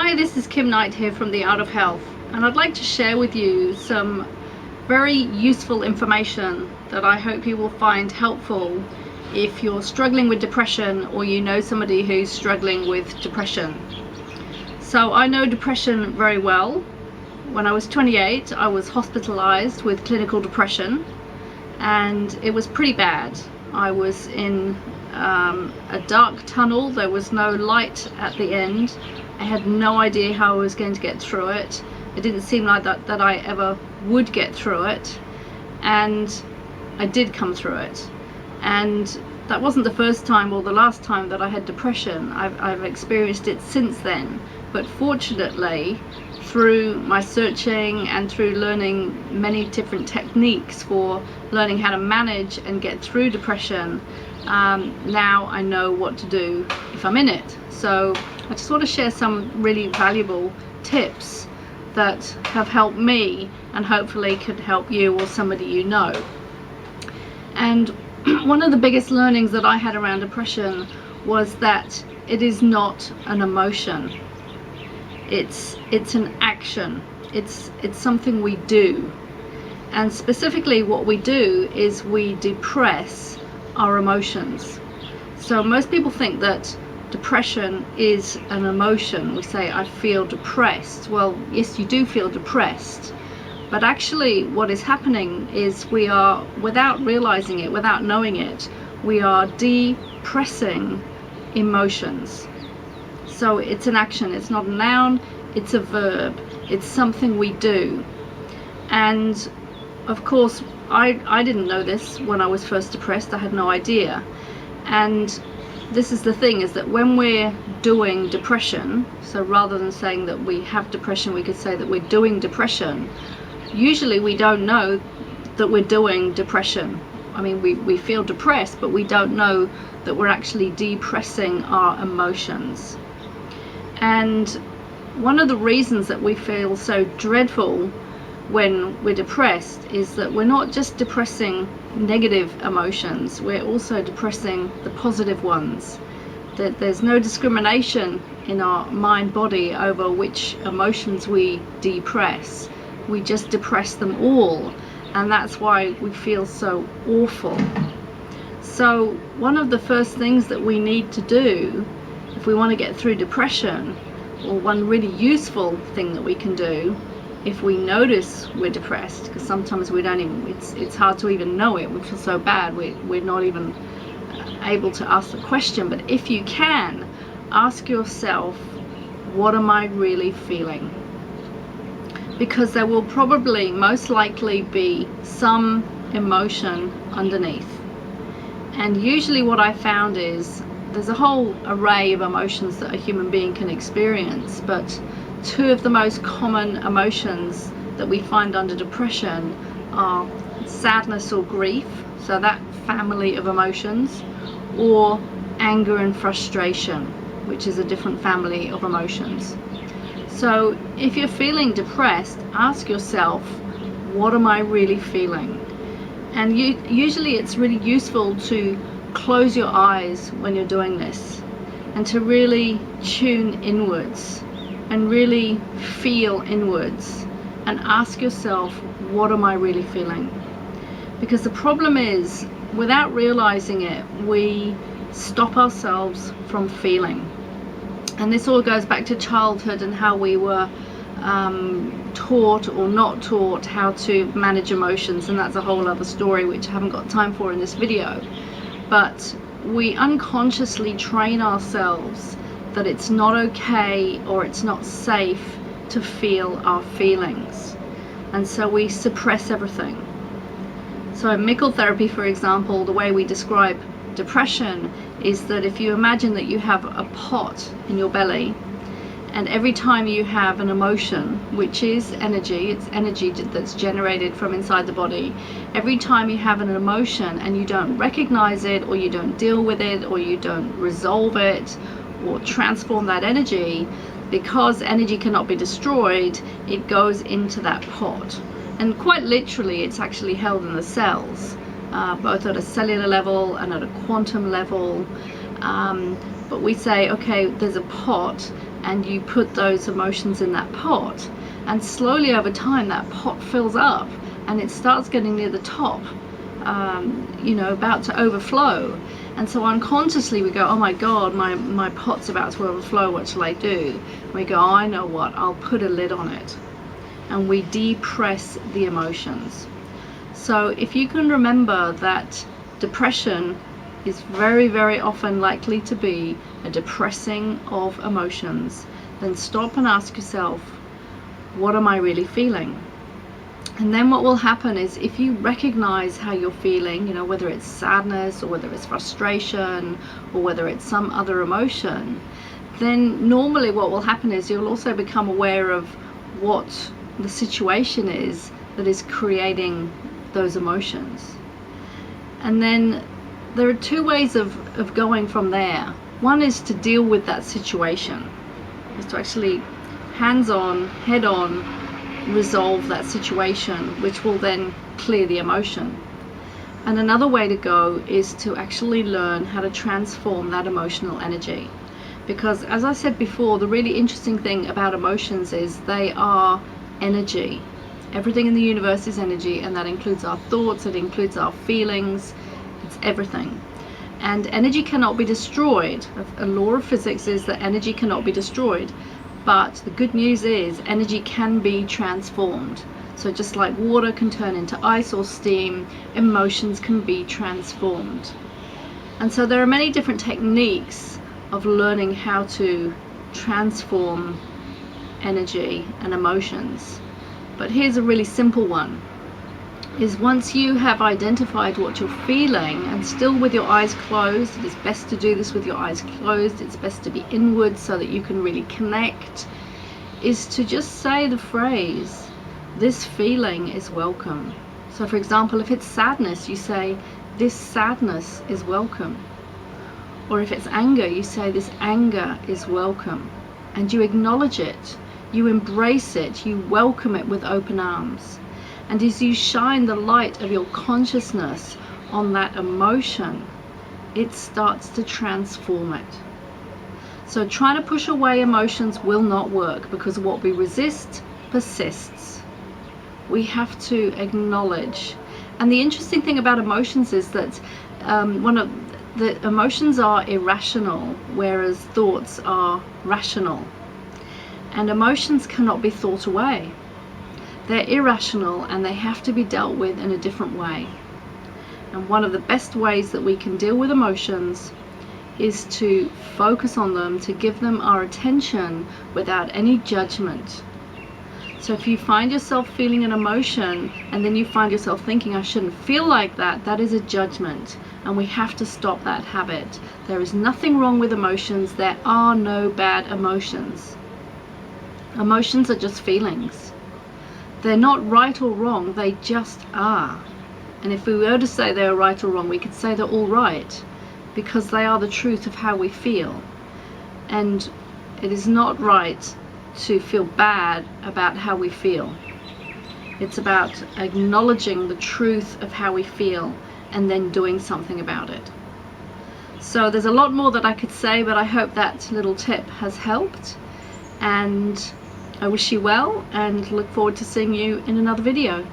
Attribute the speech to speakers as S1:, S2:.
S1: Hi, this is Kim Knight here from The Art of Health, and I'd like to share with you some very useful information that I hope you will find helpful if you're struggling with depression or you know somebody who's struggling with depression. So I know depression very well. When I was 28, I was hospitalized with clinical depression, and it was pretty bad. I was in a dark tunnel. There was no light at the end. I had no idea how I was going to get through it. It didn't seem like that I ever would get through it, and I did come through it. And that wasn't the first time or the last time that I had depression. I've experienced it since then, but fortunately, through my searching and through learning many different techniques for learning how to manage and get through depression, now I know what to do if I'm in it. So I just want to share some really valuable tips that have helped me and hopefully could help you or somebody you know. And one of the biggest learnings that I had around depression was that it is not an emotion. It's an action. It's something we do. And specifically what we do is we depress our emotions. So most people think that depression is an emotion. We say, I feel depressed. Well, yes, you do feel depressed, but actually what is happening is we are, without realizing it, without knowing it, we are depressing emotions. So it's an action. It's not a noun, it's a verb. It's something we do. And of course, I didn't know this when I was first depressed. I had no idea. And this is the thing, is that when we're doing depression, so rather than saying that we have depression, we could say that we're doing depression. Usually we don't know that we're doing depression. I mean, we feel depressed, but we don't know that we're actually depressing our emotions. And one of the reasons that we feel so dreadful when we're depressed is that we're not just depressing negative emotions, we're also depressing the positive ones. That there's no discrimination in our mind body over which emotions we depress. We just depress them all, and that's why we feel so awful. So one of the first things that we need to do if we want to get through depression, or one really useful thing that we can do if we notice we're depressed, because sometimes we don't even, it's hard to even know it, we feel so bad, we're not even able to ask the question. But if you can, ask yourself, what am I really feeling? Because there will probably most likely be some emotion underneath. And usually what I found is there's a whole array of emotions that a human being can experience, but two of the most common emotions that we find under depression are sadness or grief, so that family of emotions, or anger and frustration, which is a different family of emotions. So if you're feeling depressed, ask yourself, what am I really feeling? And usually it's really useful to close your eyes when you're doing this and to really tune inwards and really feel inwards and ask yourself, what am I really feeling? Because the problem is, without realizing it, we stop ourselves from feeling. And this all goes back to childhood and how we were taught or not taught how to manage emotions, and that's a whole other story which I haven't got time for in this video. But we unconsciously train ourselves that it's not okay or it's not safe to feel our feelings, and so we suppress everything. So in Mickle therapy, for example, the way we describe depression is that if you imagine that you have a pot in your belly, and every time you have an emotion, which is energy, it's energy that's generated from inside the body, every time you have an emotion and you don't recognize it, or you don't deal with it, or you don't resolve it or transform that energy, because energy cannot be destroyed, it goes into that pot. And quite literally, it's actually held in the cells, both at a cellular level and at a quantum level. But we say, okay, there's a pot, and you put those emotions in that pot, and slowly over time that pot fills up and it starts getting near the top, about to overflow. And so unconsciously we go, oh my God, my pot's about to overflow, what shall I do? And we go, oh, I know what, I'll put a lid on it. And we depress the emotions. So if you can remember that depression is very, very often likely to be a depressing of emotions, then stop and ask yourself, what am I really feeling? And then what will happen is, if you recognize how you're feeling, whether it's sadness or whether it's frustration or whether it's some other emotion, then normally what will happen is you'll also become aware of what the situation is that is creating those emotions. And then there are two ways of going from there. One is to deal with that situation, is to actually hands-on, head-on, resolve that situation, which will then clear the emotion. And another way to go is to actually learn how to transform that emotional energy. Because as I said before, the really interesting thing about emotions is they are energy. Everything in the universe is energy, and that includes our thoughts, it includes our feelings, it's everything. And energy cannot be destroyed. A law of physics is that energy cannot be destroyed. But the good news is energy can be transformed. So just like water can turn into ice or steam, emotions can be transformed. And so there are many different techniques of learning how to transform energy and emotions. But here's a really simple one, is once you have identified what you're feeling, and still with your eyes closed, it is best to do this with your eyes closed, it's best to be inward so that you can really connect, is to just say the phrase, this feeling is welcome. So for example, if it's sadness, you say, this sadness is welcome. Or if it's anger, you say, this anger is welcome. And you acknowledge it, you embrace it, you welcome it with open arms. And as you shine the light of your consciousness on that emotion, it starts to transform it. So trying to push away emotions will not work, because what we resist persists. We have to acknowledge. And the interesting thing about emotions is that the emotions are irrational, whereas thoughts are rational. And emotions cannot be thought away. They're irrational and they have to be dealt with in a different way. And one of the best ways that we can deal with emotions is to focus on them, to give them our attention without any judgment. So if you find yourself feeling an emotion and then you find yourself thinking, I shouldn't feel like that, that is a judgment. And we have to stop that habit. There is nothing wrong with emotions. There are no bad emotions. Emotions are just feelings. They're not right or wrong, they just are. And if we were to say they're right or wrong, we could say they're all right, because they are the truth of how we feel. And it is not right to feel bad about how we feel. It's about acknowledging the truth of how we feel and then doing something about it. So there's a lot more that I could say, but I hope that little tip has helped. And I wish you well and look forward to seeing you in another video.